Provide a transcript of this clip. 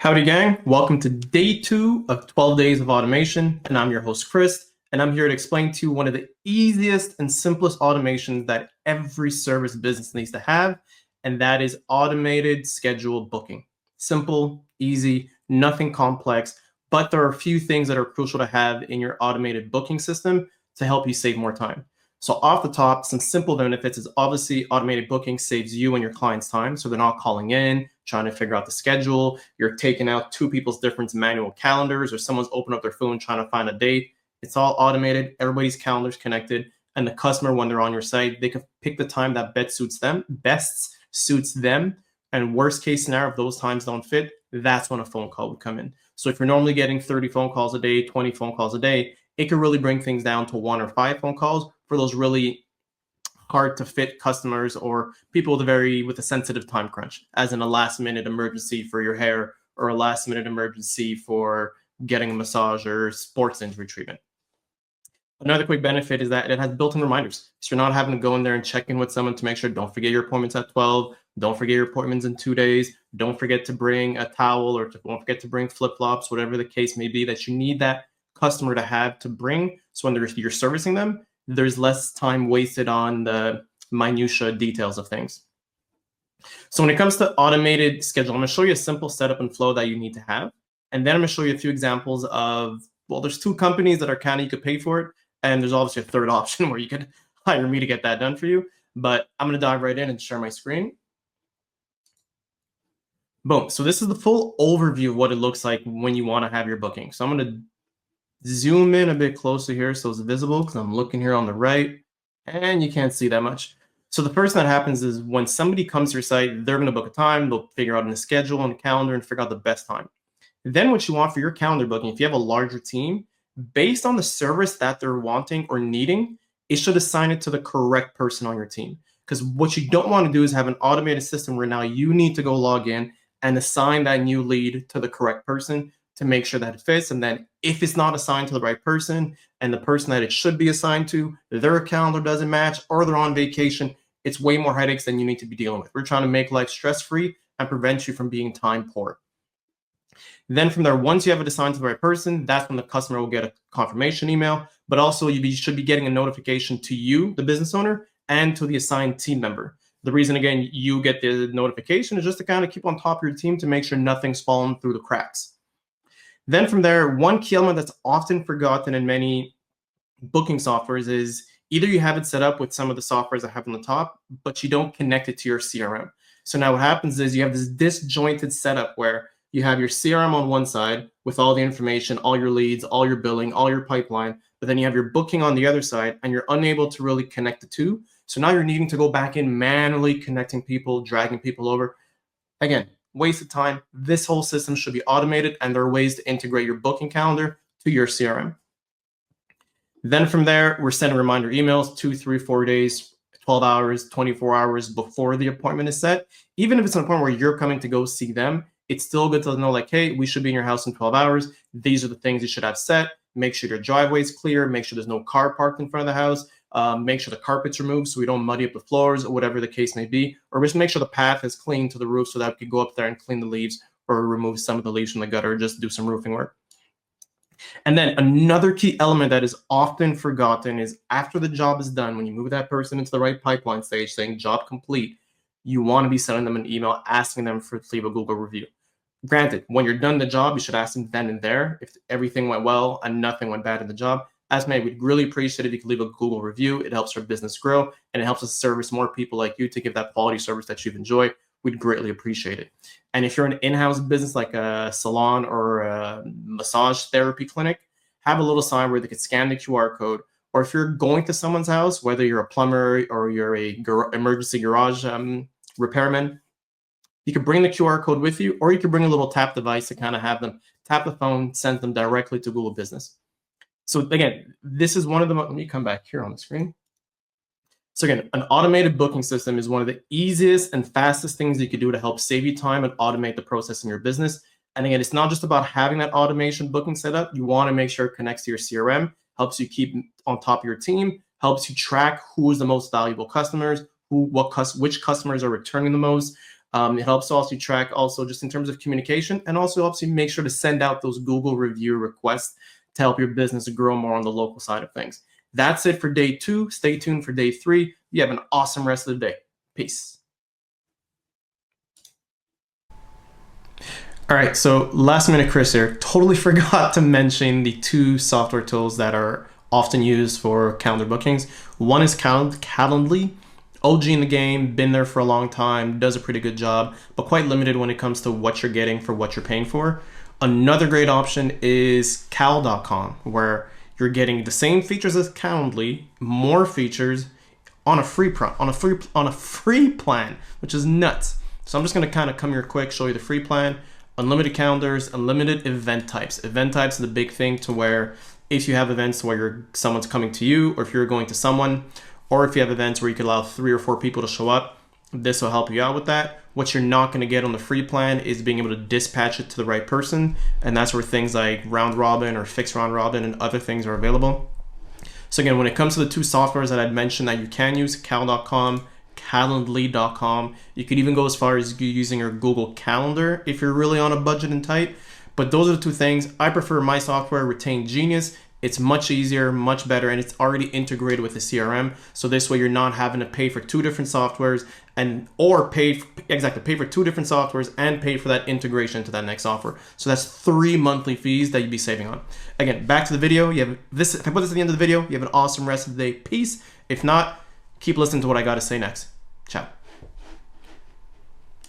Howdy gang, welcome to day 2 of 12 days of automation, and I'm your host Chris, and I'm here to explain to you one of the easiest and simplest automations that every service business needs to have, and that is automated scheduled booking. Simple, easy, nothing complex, but there are a few things that are crucial to have in your automated booking system to help you save more time. So off the top, some simple benefits is obviously automated booking saves you and your clients time. So they're not calling in, trying to figure out the schedule. You're taking out two people's different manual calendars, or someone's opened up their phone trying to find a date. It's all automated. Everybody's calendar's connected. And the customer, when they're on your site, they can pick the time that best suits them. And worst case scenario, if those times don't fit, that's when a phone call would come in. So if you're normally getting 30 phone calls a day, 20 phone calls a day, it could really bring things down to 1 or 5 phone calls for those really hard to fit customers or people with a sensitive time crunch, as in a last minute emergency for your hair or a last minute emergency for getting a massage or sports injury treatment. Another quick benefit is that it has built-in reminders. So you're not having to go in there and check in with someone to make sure, don't forget your appointments at 12, don't forget your appointments in 2 days, don't forget to bring a towel or don't forget to bring flip-flops, whatever the case may be that you need that customer to have to bring. So when you're servicing them, there's less time wasted on the minutia details of things. So when it comes to automated schedule, I'm going to show you a simple setup and flow that you need to have. And then I'm going to show you a few examples of, well, there's 2 companies that are you could pay for it. And there's obviously a third option where you could hire me to get that done for you. But I'm going to dive right in and share my screen. Boom. So this is the full overview of what it looks like when you want to have your booking. So I'm going to zoom in a bit closer here so it's visible, because I'm looking here on the right and you can't see that much. So the first thing that happens is when somebody comes to your site, they're going to book a time, they'll figure out in the schedule and the calendar and figure out the best time. Then what you want for your calendar booking, if you have a larger team, based on the service that they're wanting or needing, it should assign it to the correct person on your team. Because what you don't want to do is have an automated system where now you need to go log in and assign that new lead to the correct person to make sure that it fits. And then if it's not assigned to the right person and the person that it should be assigned to, their calendar doesn't match or they're on vacation, it's way more headaches than you need to be dealing with. We're trying to make life stress-free and prevent you from being time poor. Then from there, once you have it assigned to the right person, that's when the customer will get a confirmation email, but also you should be getting a notification to you, the business owner, and to the assigned team member. The reason, again, you get the notification is just to kind of keep on top of your team to make sure nothing's fallen through the cracks. Then from there, one key element that's often forgotten in many booking softwares is either you have it set up with some of the softwares I have on the top, but you don't connect it to your CRM. So now what happens is you have this disjointed setup where you have your CRM on one side with all the information, all your leads, all your billing, all your pipeline, but then you have your booking on the other side and you're unable to really connect the two. So now you're needing to go back in manually connecting people, dragging people over. Again, waste of time. This whole system should be automated, and there are ways to integrate your booking calendar to your CRM. Then from there, we're sending reminder emails 2, 3, 4 days, 12 hours, 24 hours before the appointment is set. Even if it's an appointment where you're coming to go see them, it's still good to know, like, hey, we should be in your house in 12 hours. These are the things you should have set. Make sure your driveway is clear. Make sure there's no car parked in front of the house. Make sure the carpet's removed so we don't muddy up the floors or whatever the case may be. Or just make sure the path is clean to the roof so that we can go up there and clean the leaves or remove some of the leaves from the gutter or just do some roofing work. And then another key element that is often forgotten is after the job is done, when you move that person into the right pipeline stage saying job complete, you want to be sending them an email asking them to leave a Google review. Granted, when you're done the job, you should ask them then and there if everything went well and nothing went bad in the job. As me, we'd really appreciate it if you could leave a Google review. It helps our business grow and it helps us service more people like you to give that quality service that you've enjoyed. We'd greatly appreciate it. And if you're an in-house business like a salon or a massage therapy clinic, have a little sign where they could scan the QR code. Or if you're going to someone's house, whether you're a plumber or you're a emergency garage repairman, you could bring the QR code with you, or you could bring a little tap device to kind of have them tap the phone, send them directly to Google Business. So again, this is one of the, let me come back here on the screen. So again, an automated booking system is one of the easiest and fastest things you can do to help save you time and automate the process in your business. And again, it's not just about having that automation booking set up. You want to make sure it connects to your CRM, helps you keep on top of your team, helps you track who is the most valuable customers, which customers are returning the most. It helps also track also just in terms of communication, and also helps you make sure to send out those Google review requests to help your business grow more on the local side of things. That's it for day 2. Stay tuned for day 3. You have an awesome rest of the day. Peace. All right, so last minute Chris here. Totally forgot to mention the 2 software tools that are often used for calendar bookings. One is Calendly. OG in the game, been there for a long time, does a pretty good job, but quite limited when it comes to what you're getting for what you're paying for. Another great option is cal.com, where you're getting the same features as Calendly, more features on a free plan, which is nuts. So I'm just going to kind of come here quick, show you the free plan. Unlimited calendars, unlimited event types. Event types is the big thing, to where if you have events where someone's coming to you, or if you're going to someone, or if you have events where you could allow 3 or 4 people to show up, this will help you out with that. What you're not going to get on the free plan is being able to dispatch it to the right person, and that's where things like round robin or fixed round robin and other things are available. So again, when it comes to the 2 softwares that I'd mentioned that you can use, cal.com, calendly.com. You could even go as far as using your Google Calendar if you're really on a budget and tight. But those are the 2 things. I prefer my software, Retain Genius. It's much easier, much better, and it's already integrated with the CRM. So this way you're not having to pay for 2 different softwares pay for 2 different softwares and pay for that integration to that next software. So that's 3 monthly fees that you'd be saving on. Again, back to the video. You have this. If I put this at the end of the video, you have an awesome rest of the day. Peace. If not, keep listening to what I got to say next. Ciao.